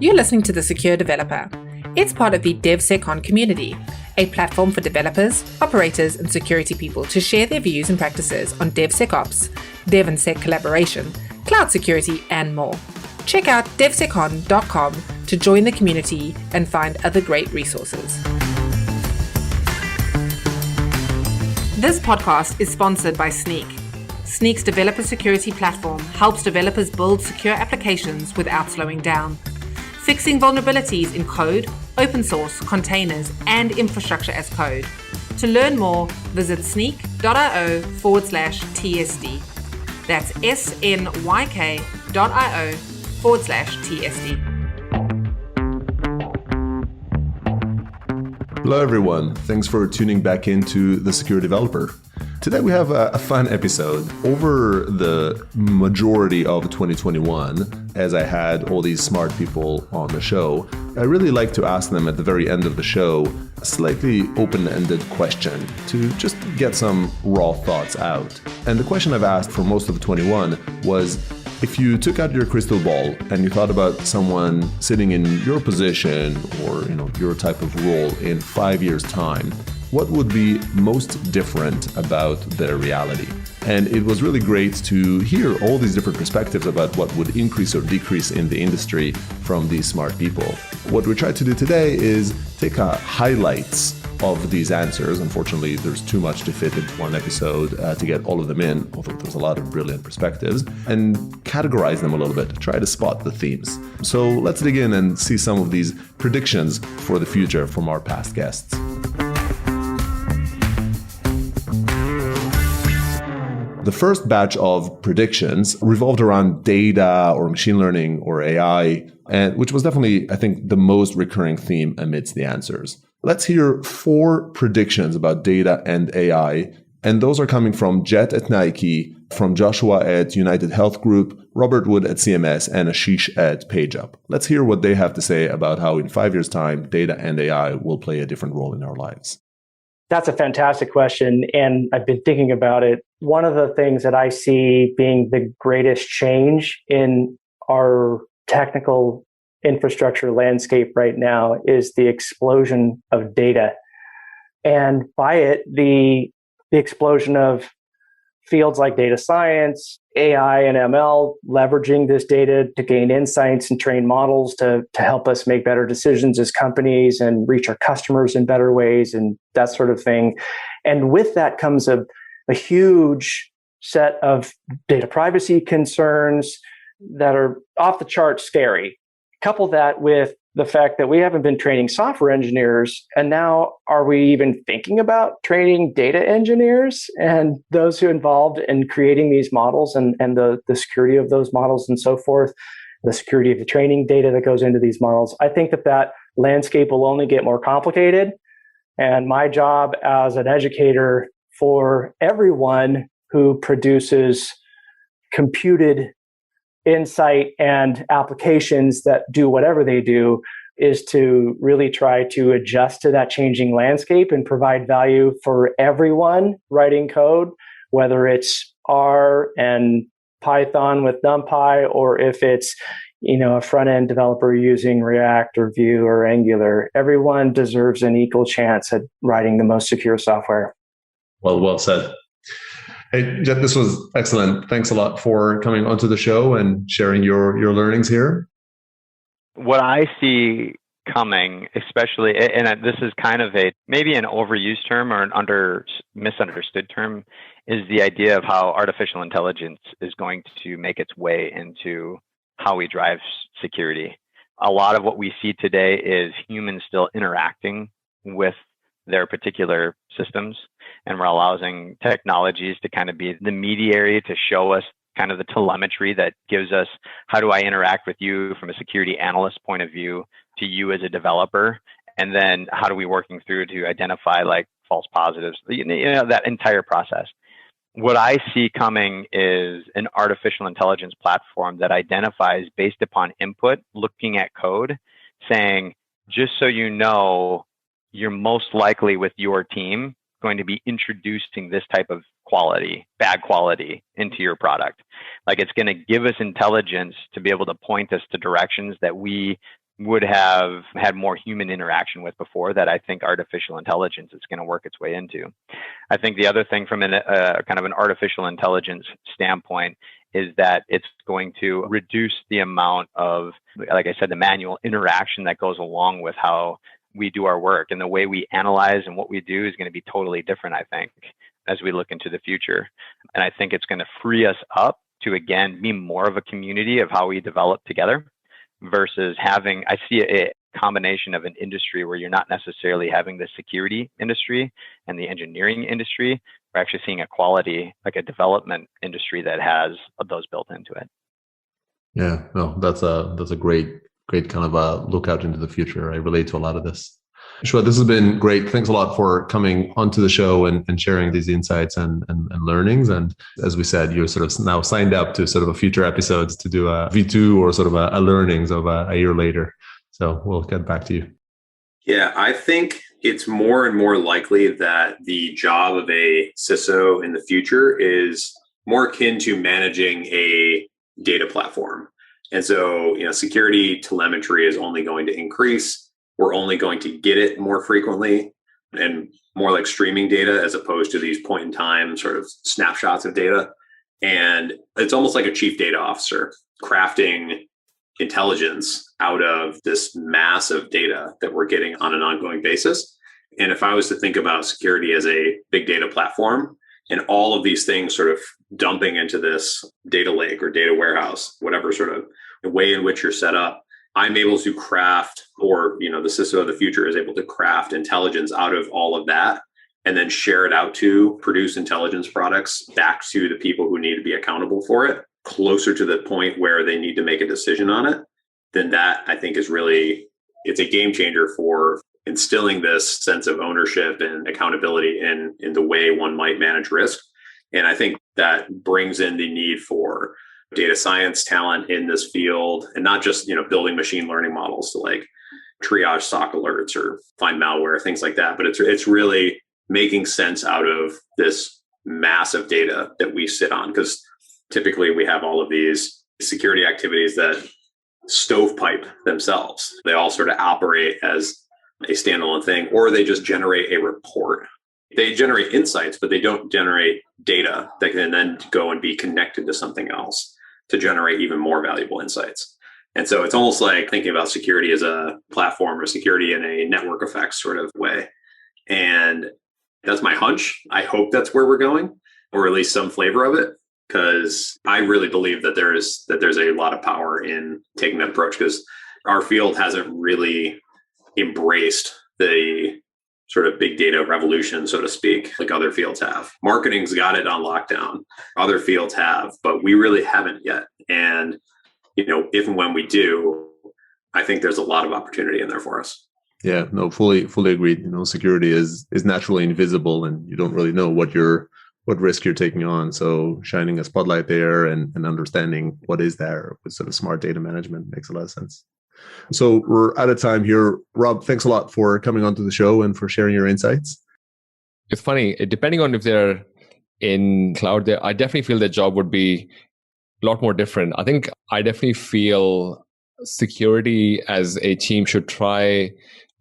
You're listening to The Secure Developer. It's part of the DevSecCon community, a platform for developers, operators, and security people to share their views and practices on DevSecOps, Dev and Sec collaboration, cloud security, and more. Check out DevSecCon.com to join the community and find other great resources. This podcast is sponsored by Snyk. Snyk's developer security platform helps developers build secure applications without slowing down, fixing vulnerabilities in code, open source, containers, and infrastructure as code. To learn more, visit snyk.io/TSD. That's SNYK.io/TSD. Hello everyone, thanks for tuning back into The Secure Developer. Today we have a fun episode. Over the majority of 2021, as I had all these smart people on the show, I really like to ask them at the very end of the show a slightly open-ended question to just get some raw thoughts out. And the question I've asked for most of 21 was, if you took out your crystal ball and you thought about someone sitting in your position or your type of role in 5 years' time, what would be most different about their reality? And it was really great to hear all these different perspectives about what would increase or decrease in the industry from these smart people. What we tried to do today is take highlights of these answers. Unfortunately, there's too much to fit into one episode to get all of them in, although there's a lot of brilliant perspectives, and categorize them a little bit, try to spot the themes. So let's dig in and see some of these predictions for the future from our past guests. The first batch of predictions revolved around data or machine learning or AI, and which was definitely, I think, the most recurring theme amidst the answers. Let's hear 4 predictions about data and AI, and those are coming from Jet at Nike, from Joshua at United Health Group, Robert Wood at CMS, and Ashish at PageUp. Let's hear what they have to say about how in 5 years' time, data and AI will play a different role in our lives. That's a fantastic question, and I've been thinking about it. One of the things that I see being the greatest change in our technical infrastructure landscape right now is the explosion of data. And by it, the explosion of fields like data science, AI and ML, leveraging this data to gain insights and train models to help us make better decisions as companies and reach our customers in better ways and that sort of thing. And with that comes a huge set of data privacy concerns that are off the chart scary. Couple that with the fact that we haven't been training software engineers, and now are we even thinking about training data engineers and those who are involved in creating these models and the security of those models and so forth, the security of the training data that goes into these models. I think that landscape will only get more complicated. And my job as an educator for everyone who produces computed insight and applications that do whatever they do is to really try to adjust to that changing landscape and provide value for everyone writing code, whether it's R and Python with NumPy, or if it's a front-end developer using React or Vue or Angular. Everyone deserves an equal chance at writing the most secure software. Well said. Hey, Jet, this was excellent. Thanks a lot for coming onto the show and sharing your learnings here. What I see coming, especially, and this is kind of maybe an overused term or an misunderstood term, is the idea of how artificial intelligence is going to make its way into how we drive security. A lot of what we see today is humans still interacting with their particular systems, and we're allowing technologies to kind of be the mediary to show us kind of the telemetry that gives us, how do I interact with you from a security analyst point of view to you as a developer? And then how do we working through to identify like false positives, that entire process. What I see coming is an artificial intelligence platform that identifies based upon input, looking at code, saying, just so you know, you're most likely with your team going to be introducing this type of quality, bad quality into your product. Like it's going to give us intelligence to be able to point us to directions that we would have had more human interaction with before that I think artificial intelligence is going to work its way into. I think the other thing from kind of an artificial intelligence standpoint is that it's going to reduce the amount of, like I said, the manual interaction that goes along with how we do our work, and the way we analyze and what we do is going to be totally different, I think, as we look into the future. And I think it's going to free us up to, again, be more of a community of how we develop together versus having, I see a combination of an industry where you're not necessarily having the security industry and the engineering industry. We're actually seeing a quality, like a development industry that has those built into it. Yeah, no, that's a great kind of a look out into the future. I relate to a lot of this. Sure, this has been great. Thanks a lot for coming onto the show and sharing these insights and learnings. And as we said, you're sort of now signed up to sort of a future episodes to do a V2 or sort of a learnings of a year later. So we'll get back to you. Yeah, I think it's more and more likely that the job of a CISO in the future is more akin to managing a data platform. And so, security telemetry is only going to increase. We're only going to get it more frequently and more like streaming data as opposed to these point in time sort of snapshots of data. And it's almost like a chief data officer crafting intelligence out of this mass of data that we're getting on an ongoing basis. And if I was to think about security as a big data platform and all of these things sort of dumping into this data lake or data warehouse, whatever sort of way in which you're set up, I'm able to craft, or the CISO of the future is able to craft intelligence out of all of that and then share it out to produce intelligence products back to the people who need to be accountable for it, closer to the point where they need to make a decision on it. Then that, I think, is really, it's a game changer for instilling this sense of ownership and accountability in the way one might manage risk. And I think that brings in the need for data science talent in this field, and not just, building machine learning models to like triage SOC alerts or find malware, things like that. But it's really making sense out of this massive data that we sit on, because typically we have all of these security activities that stovepipe themselves. They all sort of operate as a standalone thing, or they just generate a report. They generate insights, but they don't generate data that can then go and be connected to something else to generate even more valuable insights. And so it's almost like thinking about security as a platform or security in a network effects sort of way. And that's my hunch. I hope that's where we're going, or at least some flavor of it, because I really believe that there's a lot of power in taking that approach, because our field hasn't really embraced the sort of big data revolution, so to speak, like other fields have. Marketing's got it on lockdown. Other fields have, but we really haven't yet. And, if and when we do, I think there's a lot of opportunity in there for us. Yeah, no, fully agreed. Security is naturally invisible, and you don't really know what risk you're taking on. So shining a spotlight there and understanding what is there with sort of smart data management makes a lot of sense. So we're out of time here. Rob, thanks a lot for coming onto the show and for sharing your insights. It's funny, depending on if they're in cloud, I definitely feel their job would be a lot more different. I think I definitely feel security as a team should try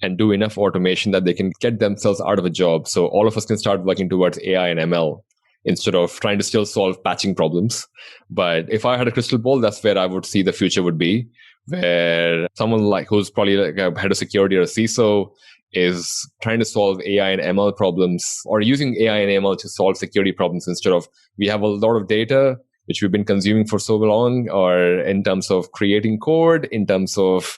and do enough automation that they can get themselves out of a job. So all of us can start working towards AI and ML instead of trying to still solve patching problems. But if I had a crystal ball, that's where I would see the future would be, where someone like who's probably like a head of security or a CISO is trying to solve AI and ML problems, or using AI and ML to solve security problems instead of, we have a lot of data which we've been consuming for so long, or in terms of creating code, in terms of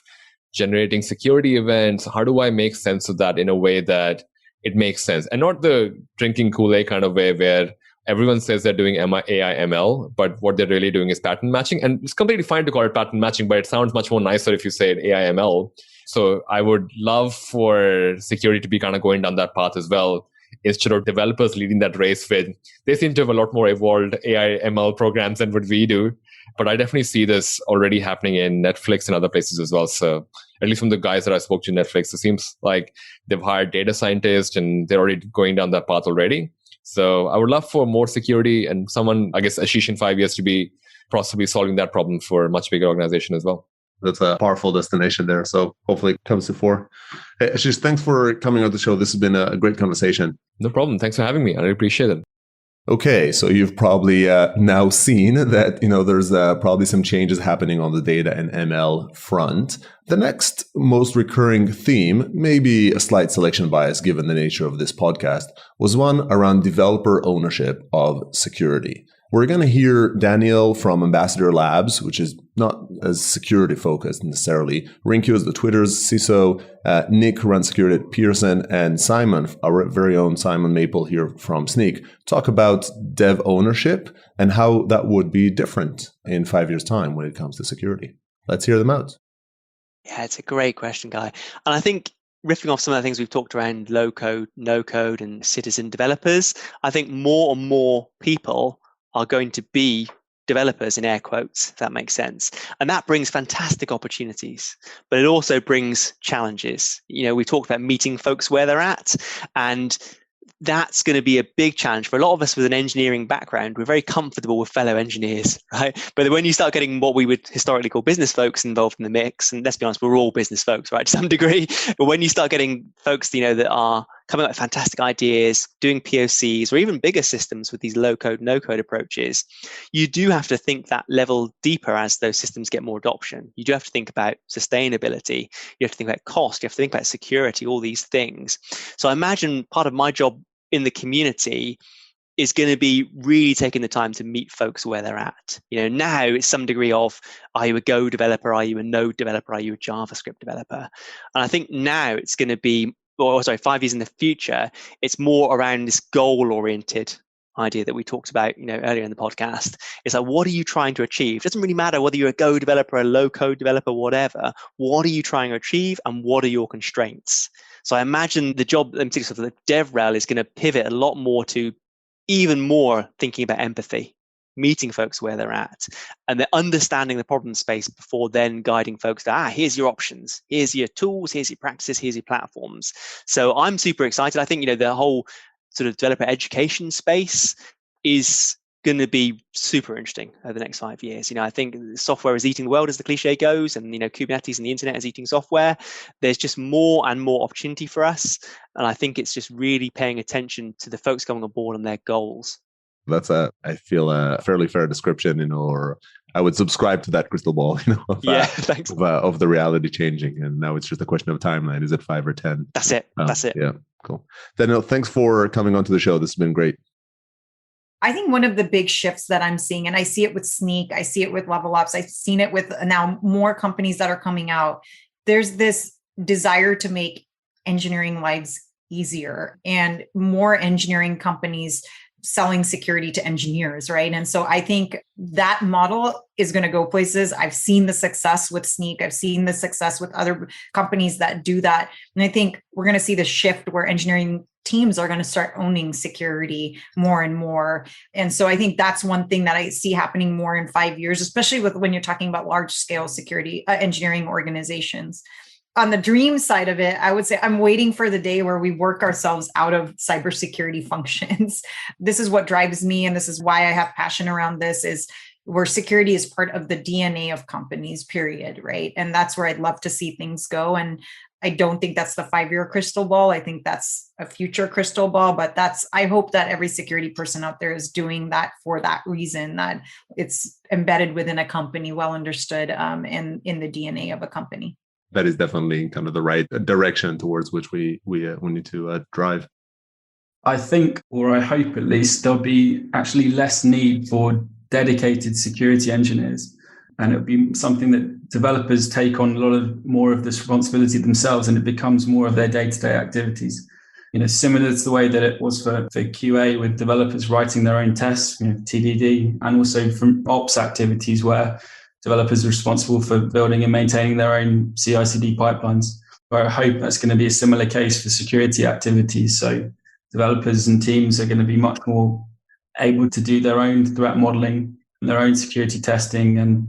generating security events. How do I make sense of that in a way that it makes sense? And not the drinking Kool-Aid kind of way where everyone says they're doing AI, ML, but what they're really doing is pattern matching. And it's completely fine to call it pattern matching, but it sounds much more nicer if you say it AI, ML. So I would love for security to be kind of going down that path as well, instead of developers leading that race with, they seem to have a lot more evolved AI, ML programs than what we do. But I definitely see this already happening in Netflix and other places as well. So at least from the guys that I spoke to in Netflix, it seems like they've hired data scientists and they're already going down that path already. So I would love for more security and someone, I guess, Ashish in 5 years to be possibly solving that problem for a much bigger organization as well. That's a powerful destination there. So hopefully it comes to fore. Hey, Ashish, thanks for coming on the show. This has been a great conversation. No problem. Thanks for having me. I really appreciate it. Okay, so you've probably now seen that there's probably some changes happening on the data and ML front. The next most recurring theme, maybe a slight selection bias given the nature of this podcast, was one around developer ownership of security. We're going to hear Daniel from Ambassador Labs, which is not as security focused necessarily. Rinki is the Twitter's CISO. Nick runs security at Pearson, and Simon, our very own Simon Maple here from Snyk, talk about dev ownership and how that would be different in 5 years' time when it comes to security. Let's hear them out. Yeah, it's a great question, Guy. And I think riffing off some of the things we've talked around low code, no code, and citizen developers, I think more and more people are going to be developers in air quotes, if that makes sense. And that brings fantastic opportunities, but it also brings challenges. We talked about meeting folks where they're at, and that's going to be a big challenge for a lot of us with an engineering background. We're very comfortable with fellow engineers, right? But when you start getting what we would historically call business folks involved in the mix, and let's be honest, we're all business folks, right, to some degree. But when you start getting folks, that are coming up with fantastic ideas, doing POCs, or even bigger systems with these low-code, no-code approaches, you do have to think that level deeper as those systems get more adoption. You do have to think about sustainability. You have to think about cost. You have to think about security, all these things. So I imagine part of my job in the community is going to be really taking the time to meet folks where they're at. Now it's some degree of, are you a Go developer? Are you a Node developer? Are you a JavaScript developer? And I think now it's going to be, 5 years in the future, it's more around this goal-oriented idea that we talked about, earlier in the podcast. It's like, what are you trying to achieve? It doesn't really matter whether you're a Go developer, a low-code developer, whatever. What are you trying to achieve, and what are your constraints? So I imagine the job, in particular, the DevRel, is going to pivot a lot more to even more thinking about empathy, meeting folks where they're at, and they're understanding the problem space before then guiding folks to, here's your options, here's your tools, here's your practices, here's your platforms. So I'm super excited. I think, the whole sort of developer education space is going to be super interesting over the next 5 years. I think software is eating the world, as the cliche goes, and Kubernetes and the internet is eating software. There's just more and more opportunity for us, and I think it's just really paying attention to the folks coming on board and their goals. That's I feel a fairly fair description, or I would subscribe to that crystal ball, Thanks. Of the reality changing. And now it's just a question of timeline. Is it 5 or 10? That's it. That's it. Yeah, cool. Daniel, thanks for coming onto the show. This has been great. I think one of the big shifts that I'm seeing, and I see it with Snyk, I see it with Level Ups, I've seen it with now more companies that are coming out. There's this desire to make engineering lives easier, and more engineering companies selling security to engineers, right? And so I think that model is going to go places. I've seen the success with Snyk. I've seen the success with other companies that do that. And I think we're going to see the shift where engineering teams are going to start owning security more and more. And so I think that's one thing that I see happening more in 5 years, especially with when you're talking about large scale security engineering organizations. On the dream side of it, I would say I'm waiting for the day where we work ourselves out of cybersecurity functions. This is what drives me, and this is why I have passion around this, is where security is part of the DNA of companies, period, right? And that's where I'd love to see things go. And I don't think that's the 5-year crystal ball. I think that's a future crystal ball, but I hope that every security person out there is doing that for that reason, that it's embedded within a company, well understood, and in the DNA of a company. That is definitely kind of the right direction towards which we need to drive. I think, or I hope at least, there'll be actually less need for dedicated security engineers. And it'll be something that developers take on a lot more of this responsibility themselves, and it becomes more of their day-to-day activities. Similar to the way that it was for QA, with developers writing their own tests, TDD, and also from ops activities where developers are responsible for building and maintaining their own CI/CD pipelines. But I hope that's going to be a similar case for security activities. So developers and teams are going to be much more able to do their own threat modeling, their own security testing, and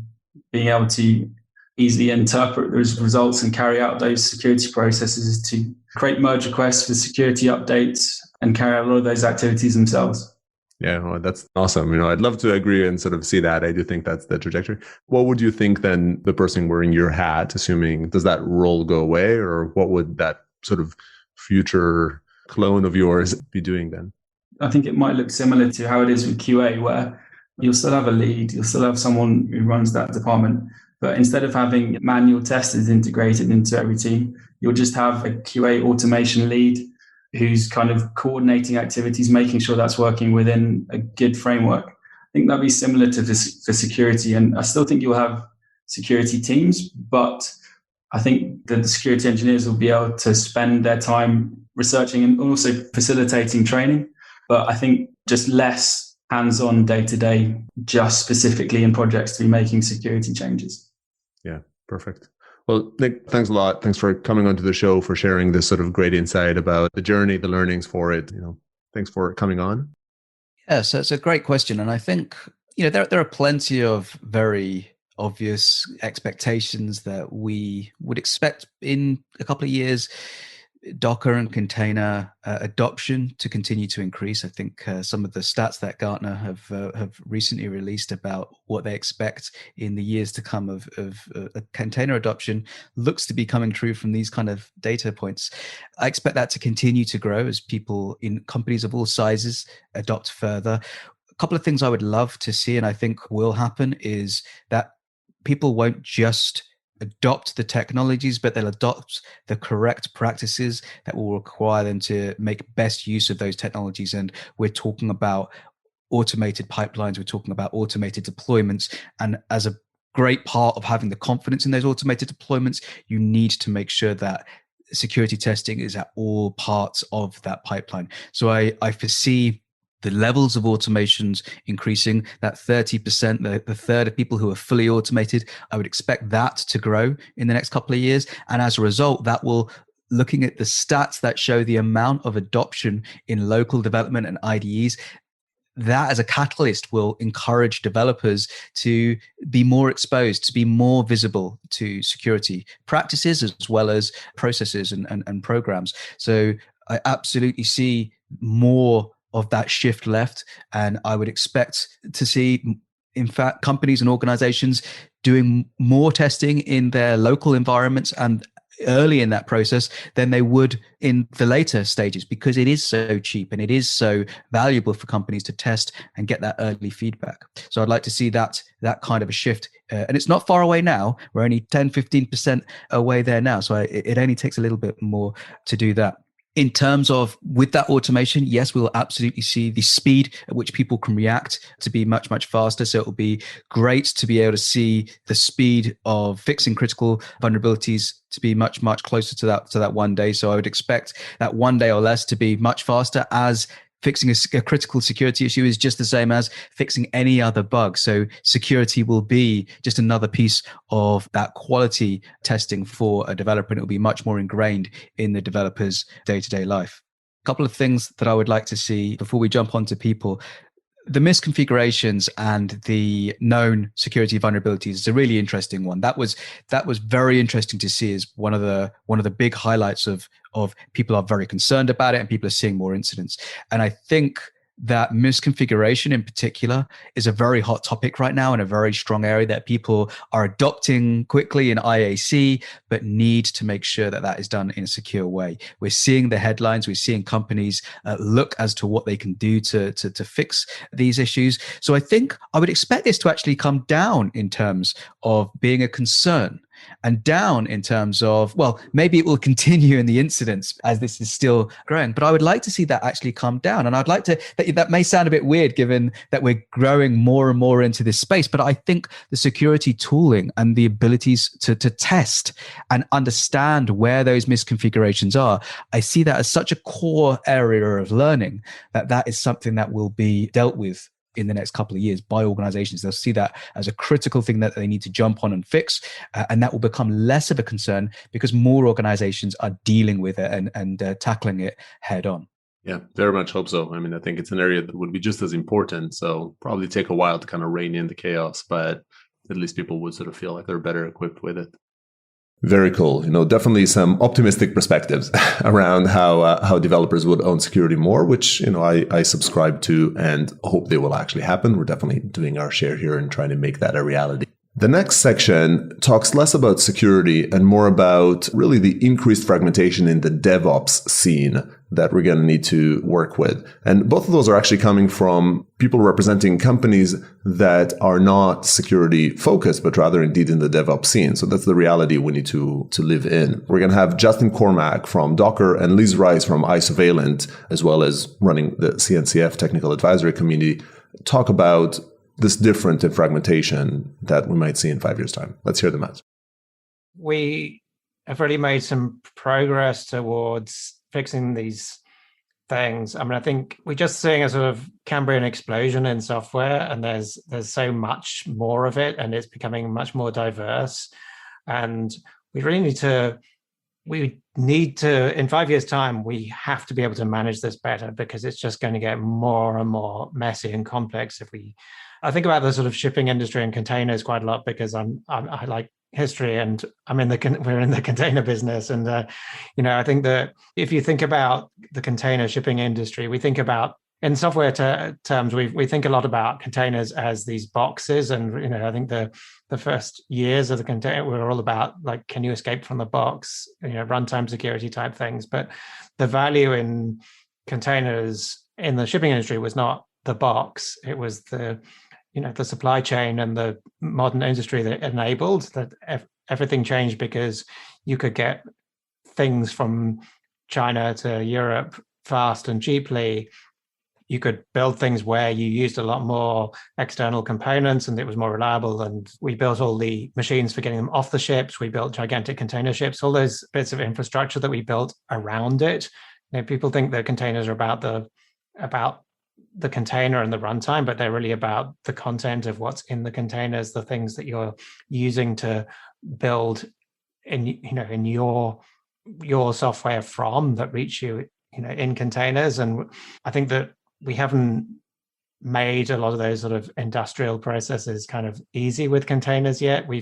being able to easily interpret those results and carry out those security processes to create merge requests for security updates and carry out a lot of those activities themselves. Yeah, well, that's awesome. I'd love to agree and sort of see that. I do think that's the trajectory. What would you think then, the person wearing your hat, assuming, does that role go away, or what would that sort of future clone of yours be doing then? I think it might look similar to how it is with QA, where you'll still have a lead, you'll still have someone who runs that department. But instead of having manual testers integrated into every team, you'll just have a QA automation lead who's kind of coordinating activities, making sure that's working within a good framework. I think that'd be similar to this for security. And I still think you'll have security teams, but I think that the security engineers will be able to spend their time researching and also facilitating training. But I think just less hands-on day-to-day, just specifically in projects to be making security changes. Yeah, perfect. Well, Nick, thanks a lot. Thanks for coming onto the show, for sharing this sort of great insight about the journey, the learnings for it. Thanks for coming on. Yeah, so it's a great question. And I think, there are plenty of very obvious expectations that we would expect in a couple of years. Docker and container adoption to continue to increase. I think some of the stats that Gartner have recently released about what they expect in the years to come of container adoption looks to be coming true from these kind of data points. I expect that to continue to grow as people in companies of all sizes adopt further. A couple of things I would love to see, and I think will happen, is that people won't just adopt the technologies, but they'll adopt the correct practices that will require them to make best use of those technologies. And we're talking about automated pipelines, we're talking about automated deployments. And as a great part of having the confidence in those automated deployments, you need to make sure that security testing is at all parts of that pipeline. So I foresee the levels of automations increasing, that 30%, the third of people who are fully automated, I would expect that to grow in the next couple of years. And as a result, that will, looking at the stats that show the amount of adoption in local development and IDEs, that as a catalyst will encourage developers to be more exposed, to be more visible to security practices as well as processes and programs. So I absolutely see more of that shift left. And I would expect to see, in fact, companies and organizations doing more testing in their local environments and early in that process than they would in the later stages, because it is so cheap and it is so valuable for companies to test and get that early feedback. So I'd like to see that kind of a shift. And it's not far away now. We're only 10, 15% away there now. So it only takes a little bit more to do that. In terms of with that automation, yes, we'll absolutely see the speed at which people can react to be much, much faster. So it will be great to be able to see the speed of fixing critical vulnerabilities to be much, much closer to that 1 day. So I would expect that 1 day or less to be much faster, as fixing a critical security issue is just the same as fixing any other bug. So security will be just another piece of that quality testing for a developer, and it will be much more ingrained in the developer's day-to-day life. A couple of things that I would like to see before we jump onto people. The misconfigurations and the known security vulnerabilities is a really interesting one. That was very interesting to see, as one of the big highlights of people are very concerned about it and people are seeing more incidents. And I think that misconfiguration in particular is a very hot topic right now and a very strong area that people are adopting quickly in IAC, but need to make sure that is done in a secure way. We're seeing the headlines, we're seeing companies look as to what they can do to fix these issues. So I think I would expect this to actually come down in terms of being a concern, and down in terms of, well, maybe it will continue in the incidents as this is still growing, but I would like to see that actually come down. And I'd like to, that may sound a bit weird given that we're growing more and more into this space, but I think the security tooling and the abilities to test and understand where those misconfigurations are, I see that as such a core area of learning that is something that will be dealt with in the next couple of years by organizations. They'll see that as a critical thing that they need to jump on and fix. And that will become less of a concern because more organizations are dealing with it and tackling it head on. Yeah, very much hope so. I mean, I think it's an area that would be just as important. So probably take a while to kind of rein in the chaos, but at least people would sort of feel like they're better equipped with it. Very cool. Definitely some optimistic perspectives around how developers would own security more, which, I subscribe to and hope they will actually happen. We're definitely doing our share here and trying to make that a reality. The next section talks less about security and more about really the increased fragmentation in the DevOps scene that we're going to need to work with. And both of those are actually coming from people representing companies that are not security focused, but rather indeed in the DevOps scene. So that's the reality we need to live in. We're going to have Justin Cormack from Docker and Liz Rice from Isovalent, as well as running the CNCF Technical Advisory Community, talk about this difference in fragmentation that we might see in 5 years' time. Let's hear them out. We have already made some progress towards fixing these things. I think we're just seeing a sort of Cambrian explosion in software, and there's so much more of it, and it's becoming much more diverse. And we really need to, in 5 years' time, we have to be able to manage this better, because it's just going to get more and more messy and complex. I think about the sort of shipping industry and containers quite a lot, because I like history, and we're in the container business. And, I think that if you think about the container shipping industry, we think about, in software terms, we think a lot about containers as these boxes. And, I think the first years of the container were all about, like, can you escape from the box, runtime security type things. But the value in containers in the shipping industry was not the box. It was the supply chain and the modern industry that enabled that. Everything changed because you could get things from China to Europe fast and cheaply. You could build things where you used a lot more external components and it was more reliable. And we built all the machines for getting them off the ships. We built gigantic container ships, all those bits of infrastructure that we built around it. People think that containers are about the container and the runtime, but they're really about the content of what's in the containers, the things that you're using to build in your software from that reach you in containers. And I think that we haven't made a lot of those sort of industrial processes kind of easy with containers yet. We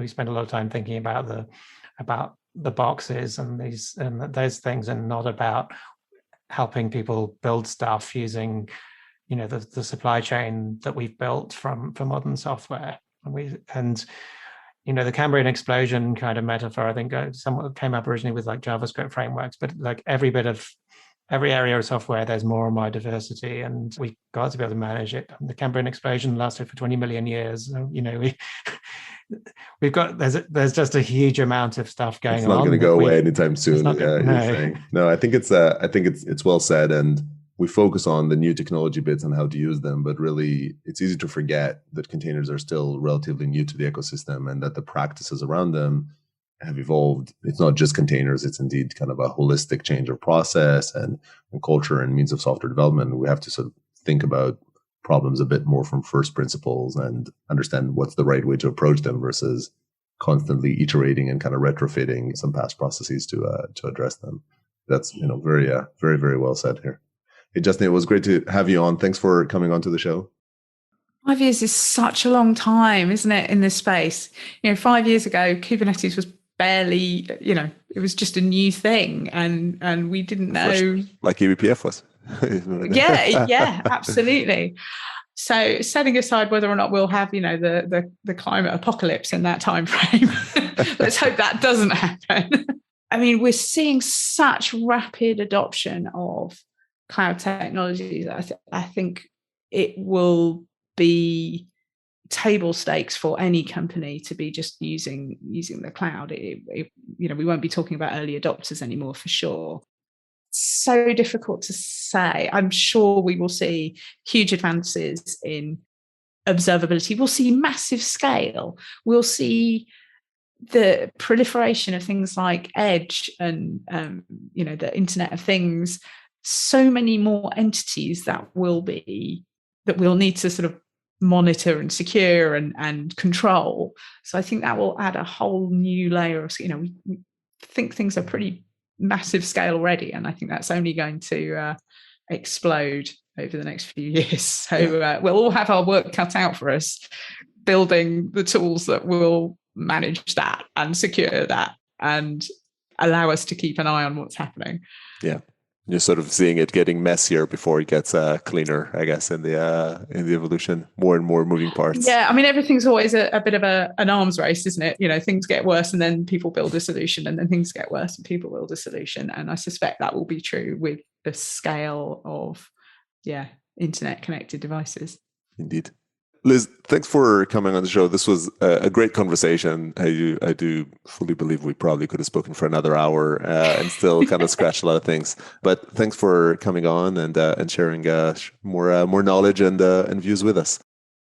spent a lot of time thinking about the boxes and those things, and not about helping people build stuff using, the supply chain that we've built for modern software. And the Cambrian explosion kind of metaphor, I think, somewhat came up originally with like JavaScript frameworks, but like every area of software, there's more and more diversity, and we've got to be able to manage it. The Cambrian explosion lasted for 20 million years. There's just a huge amount of stuff going on. It's not going to go away anytime soon. No, I think it's well said, and we focus on the new technology bits and how to use them, but really it's easy to forget that containers are still relatively new to the ecosystem, and that the practices around them have evolved. It's not just containers, it's indeed kind of a holistic change of process and culture and means of software development. We have to sort of think about problems a bit more from first principles and understand what's the right way to approach them versus constantly iterating and kind of retrofitting some past processes to address them. That's very, very well said here. Hey, Justin, it was great to have you on. Thanks for coming on to the show. 5 years is such a long time, isn't it, in this space? 5 years ago, Kubernetes was barely, it was just a new thing, and we didn't know. Like eBPF was. yeah, absolutely. So setting aside whether or not we'll have, the climate apocalypse in that time frame, let's hope that doesn't happen. We're seeing such rapid adoption of cloud technologies. I think it will be table stakes for any company to be just using the cloud. We won't be talking about early adopters anymore, for sure. So difficult to say. I'm sure we will see huge advances in observability. We'll see massive scale. We'll see the proliferation of things like edge and the Internet of Things. So many more entities that we'll need to sort of monitor and secure and control. So I think that will add a whole new layer of, we think things are pretty massive scale already, and I think that's only going to explode over the next few years. So we'll all have our work cut out for us building the tools that will manage that and secure that and allow us to keep an eye on what's happening. Yeah. You're sort of seeing it getting messier before it gets cleaner, I guess, in the evolution. More and more moving parts. Yeah, I mean, everything's always a bit of an arms race, isn't it? You know, things get worse and then people build a solution, and then things get worse and people build a solution. And I suspect that will be true with the scale of, internet connected devices. Indeed. Liz, thanks for coming on the show. This was a great conversation. I do fully believe we probably could have spoken for another hour and still kind of scratch a lot of things. But thanks for coming on and sharing more knowledge and views with us.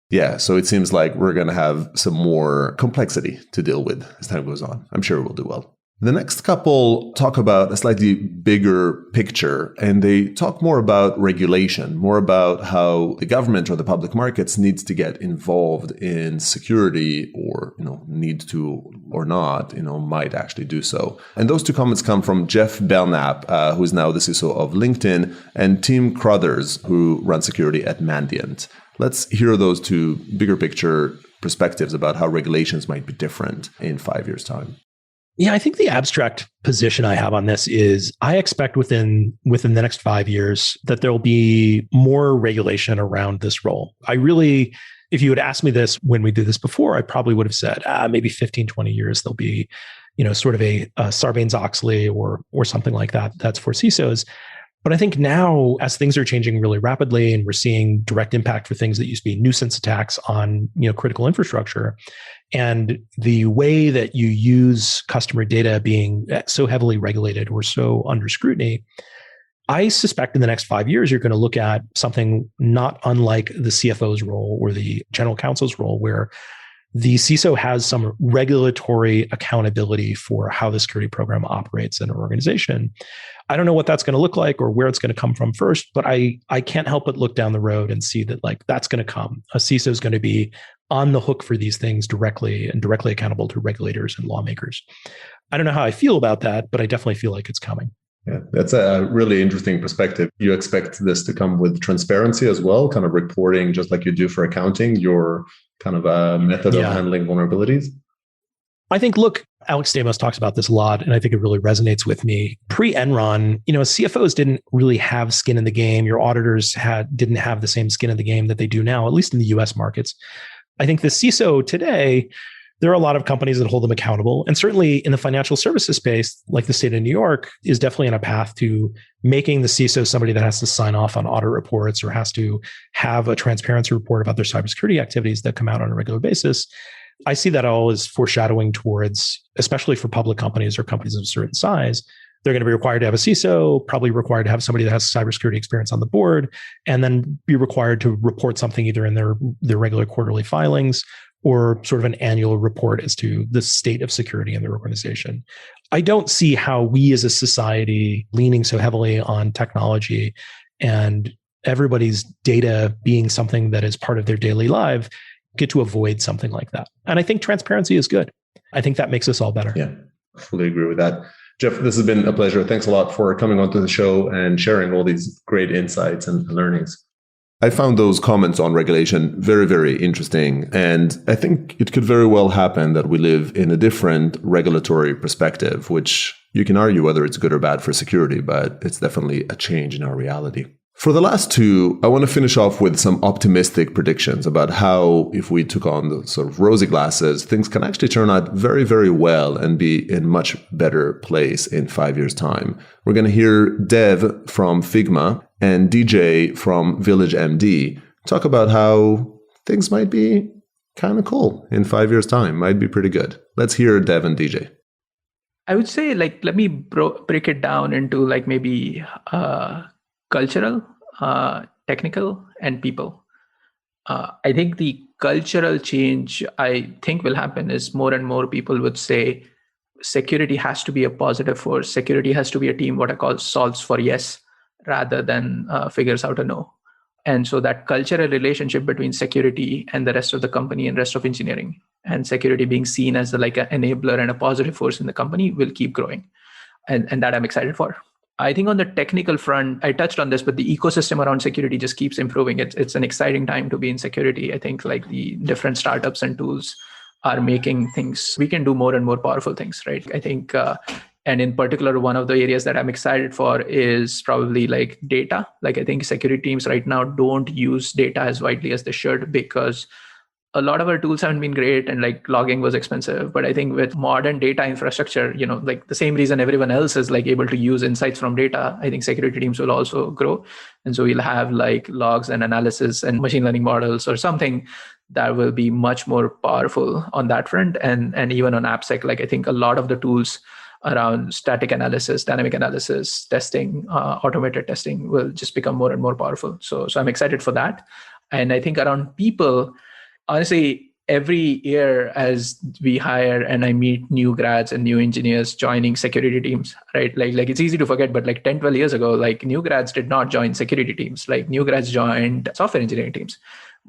Yeah, so it seems like we're going to have some more complexity to deal with as time goes on. I'm sure we'll do well. The next couple talk about a slightly bigger picture, and they talk more about regulation, more about how the government or the public markets needs to get involved in security, or, need to or not, might actually do so. And those two comments come from Jeff Belknap, who is now the CISO of LinkedIn, and Tim Crothers, who runs security at Mandiant. Let's hear those two bigger picture perspectives about how regulations might be different in 5 years' time. Yeah, I think the abstract position I have on this is I expect within the next 5 years that there will be more regulation around this role. If you had asked me this when we did this before, I probably would have said, maybe 15, 20 years, there'll be, sort of a Sarbanes-Oxley or something like that. That's for CISOs. But I think now, as things are changing really rapidly and we're seeing direct impact for things that used to be nuisance attacks on, critical infrastructure, and the way that you use customer data being so heavily regulated or so under scrutiny, I suspect in the next 5 years, you're going to look at something not unlike the CFO's role or the general counsel's role, where the CISO has some regulatory accountability for how the security program operates in an organization. I don't know what that's going to look like or where it's going to come from first, but I can't help but look down the road and see that that's going to come. A CISO is going to be on the hook for these things directly accountable to regulators and lawmakers. I don't know how I feel about that, but I definitely feel like it's coming. Yeah, that's a really interesting perspective. You expect this to come with transparency as well, kind of reporting, just like you do for accounting, your kind of a method of handling vulnerabilities? I think, look, Alex Stamos talks about this a lot, and I think it really resonates with me. Pre-Enron, CFOs didn't really have skin in the game. Your auditors didn't have the same skin in the game that they do now, at least in the US markets. I think the CISO today, there are a lot of companies that hold them accountable. And certainly in the financial services space, like the state of New York, is definitely on a path to making the CISO somebody that has to sign off on audit reports or has to have a transparency report about their cybersecurity activities that come out on a regular basis. I see that all as foreshadowing towards, especially for public companies or companies of a certain size, they're going to be required to have a CISO, probably required to have somebody that has cybersecurity experience on the board, and then be required to report something either in their regular quarterly filings or sort of an annual report as to the state of security in their organization. I don't see how we as a society leaning so heavily on technology and everybody's data being something that is part of their daily life get to avoid something like that. And I think transparency is good. I think that makes us all better. Yeah, fully agree with that. Jeff, this has been a pleasure. Thanks a lot for coming onto the show and sharing all these great insights and learnings. I found those comments on regulation very, very interesting. And I think it could very well happen that we live in a different regulatory perspective, which you can argue whether it's good or bad for security, but it's definitely a change in our reality. For the last two, I want to finish off with some optimistic predictions about how, if we took on the sort of rosy glasses, things can actually turn out very, very well and be in much better place in 5 years' time. We're going to hear Dev from Figma and DJ from Village MD talk about how things might be kind of cool in 5 years' time, might be pretty good. Let's hear Dev and DJ. I would say, let me break it down into maybe cultural, technical, and people. I think the cultural change I think will happen is more and more people would say security has to be a positive force. Security has to be a team, what I call solves for yes, rather than figures out a no. And so that cultural relationship between security and the rest of the company and rest of engineering, and security being seen as an enabler and a positive force in the company, will keep growing. And that I'm excited for. I think on the technical front, I touched on this, but the ecosystem around security just keeps improving. It's an exciting time to be in security. I think the different startups and tools are making things, we can do more and more powerful things, right? I think, and in particular, one of the areas that I'm excited for is probably like data. Like I think security teams right now don't use data as widely as they should because a lot of our tools haven't been great and like logging was expensive. But I think with modern data infrastructure, like the same reason everyone else is like able to use insights from data, I think security teams will also grow. And so we'll have like logs and analysis and machine learning models or something that will be much more powerful on that front. And even on AppSec, like I think a lot of the tools around static analysis, dynamic analysis, testing, automated testing will just become more and more powerful. So I'm excited for that. And I think around people, honestly, every year as we hire and I meet new grads and new engineers joining security teams, right? Like it's easy to forget, but like 10, 12 years ago, like new grads did not join security teams. Like new grads joined software engineering teams.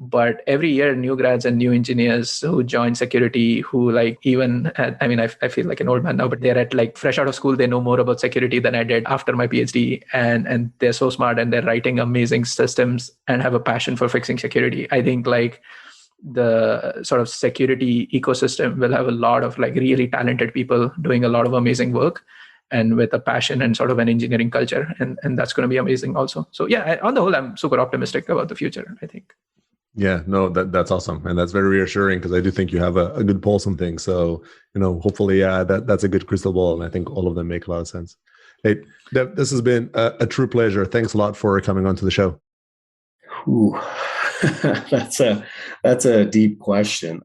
But every year, new grads and new engineers who join security, who like even, I feel like an old man now, but they're at like fresh out of school, they know more about security than I did after my PhD. And they're so smart and they're writing amazing systems and have a passion for fixing security. I think like the sort of security ecosystem will have a lot of like really talented people doing a lot of amazing work and with a passion and sort of an engineering culture. And that's going to be amazing also. So yeah, on the whole, I'm super optimistic about the future, I think. Yeah, no, that's awesome. And that's very reassuring because I do think you have a good pulse on things. So, hopefully that's a good crystal ball. And I think all of them make a lot of sense. Hey, Dev, this has been a true pleasure. Thanks a lot for coming on to the show. Ooh, that's a deep question.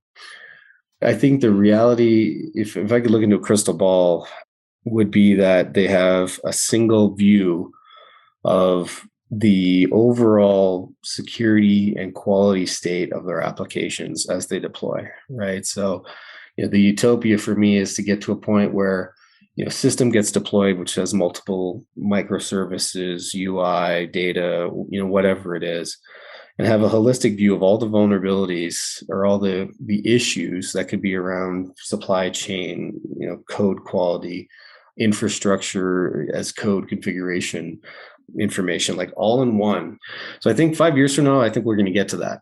I think the reality, if I could look into a crystal ball, would be that they have a single view of the overall security and quality state of their applications as they deploy, right? So, the utopia for me is to get to a point where, system gets deployed, which has multiple microservices, UI, data, whatever it is, and have a holistic view of all the vulnerabilities or all the issues that could be around supply chain, code quality, infrastructure as code configuration, information, like all in one. So I think 5 years from now, I think we're going to get to that.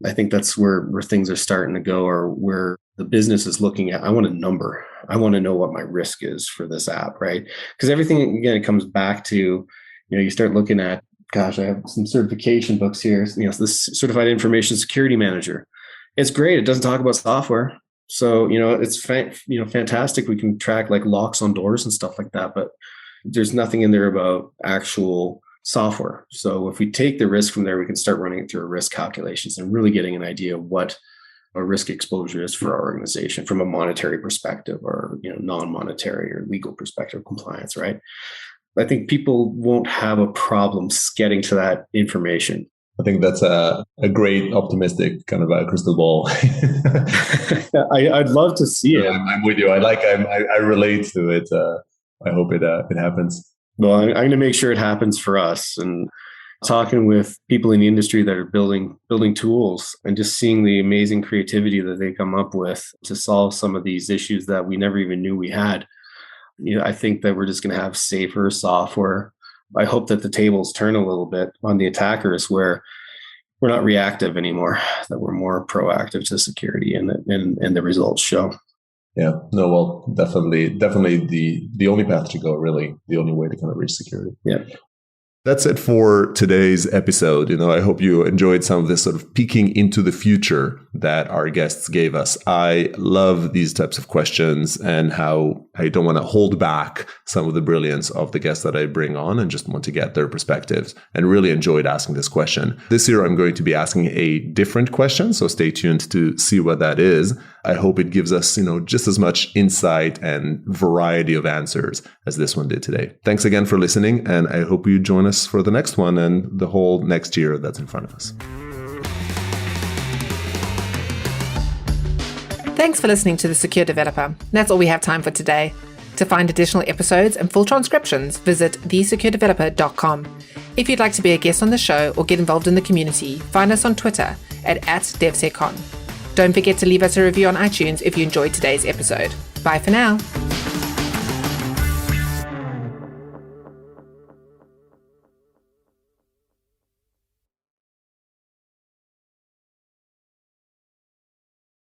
I think that's where things are starting to go, or where the business is looking at, I want a number. I want to know what my risk is for this app, right? Because everything, again, it comes back to, you start looking at, gosh, I have some certification books here. This Certified Information Security Manager. It's great. It doesn't talk about software. So, it's fantastic. We can track like locks on doors and stuff like that, but there's nothing in there about actual software. So if we take the risk from there, we can start running it through our risk calculations and really getting an idea of what our risk exposure is for our organization from a monetary perspective or, non-monetary or legal perspective, compliance, right? I think people won't have a problem getting to that information. I think that's a great optimistic kind of a crystal ball. I'd love to see it. I'm with you. I relate to it. I hope it happens. Well, I'm going to make sure it happens for us. And talking with people in the industry that are building tools and just seeing the amazing creativity that they come up with to solve some of these issues that we never even knew we had. I think that we're just going to have safer software. I hope that the tables turn a little bit on the attackers, where we're not reactive anymore, that we're more proactive to security, and the results show. Yeah, no, well, definitely the only path to go, really, the only way to kind of reach security. Yeah. That's it for today's episode. I hope you enjoyed some of this sort of peeking into the future that our guests gave us. I love these types of questions and how I don't want to hold back some of the brilliance of the guests that I bring on and just want to get their perspectives, and really enjoyed asking this question. This year, I'm going to be asking a different question, so stay tuned to see what that is. I hope it gives us, just as much insight and variety of answers as this one did today. Thanks again for listening, and I hope you join us for the next one and the whole next year that's in front of us. Thanks for listening to The Secure Developer. That's all we have time for today. To find additional episodes and full transcriptions, visit thesecuredeveloper.com. If you'd like to be a guest on the show or get involved in the community, find us on Twitter at DevSecCon. Don't forget to leave us a review on iTunes if you enjoyed today's episode. Bye for now.